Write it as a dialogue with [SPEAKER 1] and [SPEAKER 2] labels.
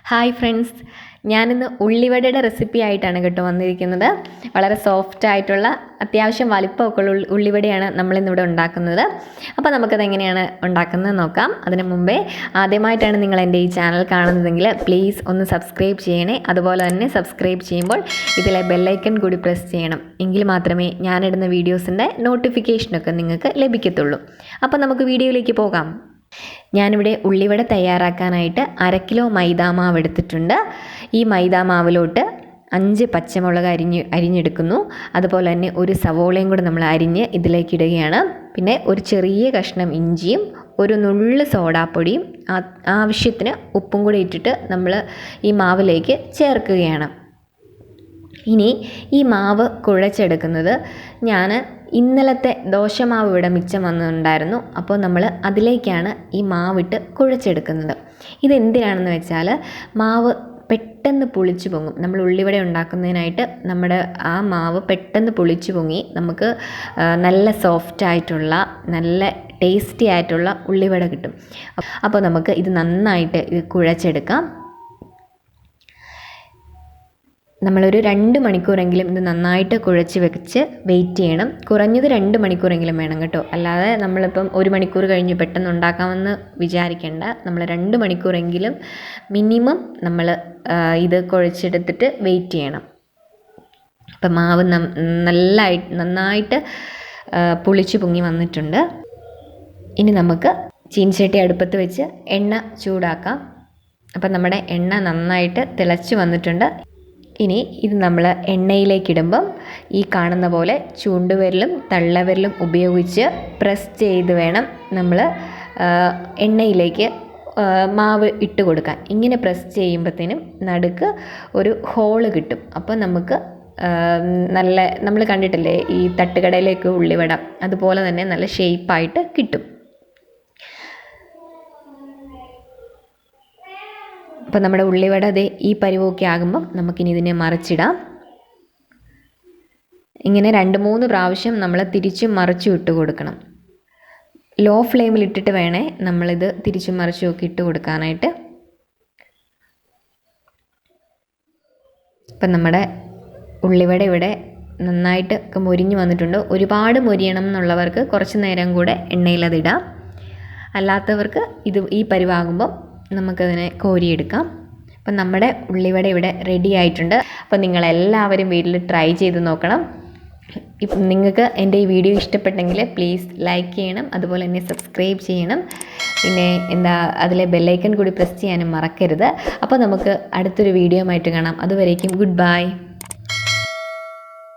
[SPEAKER 1] Hi friends, ഞാനിന്ന് ഉള്ളിവടയുടെ recipe ആയിട്ടാണ് കേട്ടോ വന്നിരിക്കുന്നത്. വളരെ സോഫ്റ്റ് ആയിട്ടുള്ള അത്യാവശ്യം വലിപ്പമൊക്കെ ഉള്ള ഉള്ളിവടയാണ് നമ്മളിന്നിവിടെ ഉണ്ടാക്കുന്നത്. അപ്പോൾ നമുക്കത് എങ്ങനെയാണ് ഉണ്ടാക്കുന്നത് നോക്കാം. അതിന് മുമ്പേ ആദ്യമായിട്ടാണ് നിങ്ങൾ എൻ്റെ ഈ ചാനൽ കാണുന്നതെങ്കിൽ പ്ലീസ് ഒന്ന് സബ്സ്ക്രൈബ് ചെയ്യണേ. അതുപോലെ തന്നെ സബ്സ്ക്രൈബ് ചെയ്യുമ്പോൾ ഇതിലെ ബെല്ലൈക്കൺ കൂടി പ്രസ് ചെയ്യണം. എങ്കിൽ മാത്രമേ ഞാനിടുന്ന വീഡിയോസിൻ്റെ നോട്ടിഫിക്കേഷനൊക്കെ നിങ്ങൾക്ക് ലഭിക്കത്തുള്ളൂ. അപ്പോൾ നമുക്ക് വീഡിയോയിലേക്ക് പോകാം. ഞാനിവിടെ ഉള്ളിവട തയ്യാറാക്കാനായിട്ട് 1/2 കിലോ മൈദാമാവ് എടുത്തിട്ടുണ്ട്. ഈ മൈദാമാവിലോട്ട് 5 പച്ചമുളക് അരിഞ്ഞെടുക്കുന്നു. അതുപോലെ തന്നെ ഒരു സവോളയും കൂടെ നമ്മൾ അരിഞ്ഞ് ഇതിലേക്ക് ഇടുകയാണ്. പിന്നെ ഒരു ചെറിയ കഷ്ണം ഇഞ്ചിയും ഒരു നുള്ള് സോഡാപ്പൊടിയും ആവശ്യത്തിന് ഉപ്പും കൂടി ഇട്ടിട്ട് നമ്മൾ ഈ മാവിലേക്ക് ചേർക്കുകയാണ്. ഇനി ഈ മാവ് കുഴച്ചെടുക്കുന്നത് ഞാൻ ഇന്നലത്തെ ദോശമാവ് ഇവിടെ മിച്ചം വന്നിട്ടുണ്ടായിരുന്നു. അപ്പോൾ നമ്മൾ അതിലേക്കാണ് ഈ മാവിട്ട് കുഴച്ചെടുക്കുന്നത്. ഇതെന്തിനാണെന്ന് വെച്ചാൽ മാവ് പെട്ടെന്ന് പുളിച്ചു പൊങ്ങും. നമ്മൾ ഉള്ളിവട ഉണ്ടാക്കുന്നതിനായിട്ട് നമ്മുടെ ആ മാവ് പെട്ടെന്ന് പുളിച്ചു പൊങ്ങി നമുക്ക് നല്ല സോഫ്റ്റായിട്ടുള്ള നല്ല ടേസ്റ്റി ആയിട്ടുള്ള ഉള്ളിവട കിട്ടും. അപ്പോൾ നമുക്ക് ഇത് നന്നായിട്ട് കുഴച്ചെടുക്കാം. നമ്മളൊരു 2 മണിക്കൂറെങ്കിലും ഇത് നന്നായിട്ട് കുഴച്ച് വെച്ച് വെയിറ്റ് ചെയ്യണം. കുറഞ്ഞത് 2 മണിക്കൂറെങ്കിലും വേണം കേട്ടോ. അല്ലാതെ നമ്മളിപ്പം 1 മണിക്കൂർ കഴിഞ്ഞ് പെട്ടെന്ന് ഉണ്ടാക്കാമെന്ന് വിചാരിക്കേണ്ട. നമ്മൾ 2 മണിക്കൂറെങ്കിലും മിനിമം നമ്മൾ ഇത് കുഴച്ചെടുത്തിട്ട് വെയിറ്റ് ചെയ്യണം. അപ്പം മാവ് നന്നായിട്ട് പുളിച്ച് പൊങ്ങി വന്നിട്ടുണ്ട്. ഇനി നമുക്ക് ചീനച്ചട്ടി അടുപ്പത്ത് വെച്ച് എണ്ണ ചൂടാക്കാം. അപ്പം നമ്മുടെ എണ്ണ നന്നായിട്ട് തിളച്ച് വന്നിട്ടുണ്ട്. ഇനി ഇത് നമ്മൾ എണ്ണയിലേക്കിടുമ്പം ഈ കാണുന്ന പോലെ ചൂണ്ടുവിരലും തള്ളവിരലും ഉപയോഗിച്ച് പ്രസ് ചെയ്ത് വേണം നമ്മൾ എണ്ണയിലേക്ക് മാവ് ഇട്ട് കൊടുക്കാൻ. ഇങ്ങനെ പ്രസ് ചെയ്യുമ്പോഴത്തേനും നടുക്ക് ഒരു ഹോള് കിട്ടും. അപ്പോൾ നമുക്ക് നല്ല നമ്മൾ കണ്ടിട്ടില്ലേ ഈ തട്ടുകടയിലേക്ക് ഉള്ളിവട, അതുപോലെ തന്നെ നല്ല ഷേപ്പായിട്ട് കിട്ടും. അപ്പോൾ നമ്മുടെ ഉള്ളിവട ഈ പരുവമൊക്കെ ആകുമ്പം നമുക്കിനി ഇതിനെ മറിച്ചിടാം. ഇങ്ങനെ 2-3 പ്രാവശ്യം നമ്മൾ തിരിച്ചും മറിച്ചും ഇട്ട് കൊടുക്കണം. ലോ ഫ്ലെയിമിൽ ഇട്ടിട്ട് വേണേ നമ്മളിത് തിരിച്ചും മറിച്ചും ഒക്കെ ഇട്ട് കൊടുക്കാനായിട്ട്. ഇപ്പം നമ്മുടെ ഉള്ളിവട ഇവിടെ നന്നായിട്ട് ഒക്കെ മൊരിഞ്ഞ് വന്നിട്ടുണ്ട്. ഒരുപാട് മൊരിയണം എന്നുള്ളവർക്ക് കുറച്ച് നേരം കൂടെ എണ്ണയിലതിടാം. അല്ലാത്തവർക്ക് ഈ പരുവാകുമ്പം നമുക്കതിനെ കോരിയെടുക്കാം. അപ്പം നമ്മുടെ ഉള്ളിവട ഇവിടെ റെഡി ആയിട്ടുണ്ട്. അപ്പം നിങ്ങളെല്ലാവരും വീട്ടിൽ ട്രൈ ചെയ്ത് നോക്കണം. ഇപ്പം നിങ്ങൾക്ക് എൻ്റെ ഈ വീഡിയോ ഇഷ്ടപ്പെട്ടെങ്കിൽ പ്ലീസ് ലൈക്ക് ചെയ്യണം. അതുപോലെ തന്നെ സബ്സ്ക്രൈബ് ചെയ്യണം. പിന്നെ അതിലെ ബെല്ലൈക്കൺ കൂടി പ്രസ് ചെയ്യാനും മറക്കരുത്. അപ്പോൾ നമുക്ക് അടുത്തൊരു വീഡിയോ ആയിട്ട് കാണാം. അതുവരേക്കും ഗുഡ് ബൈ.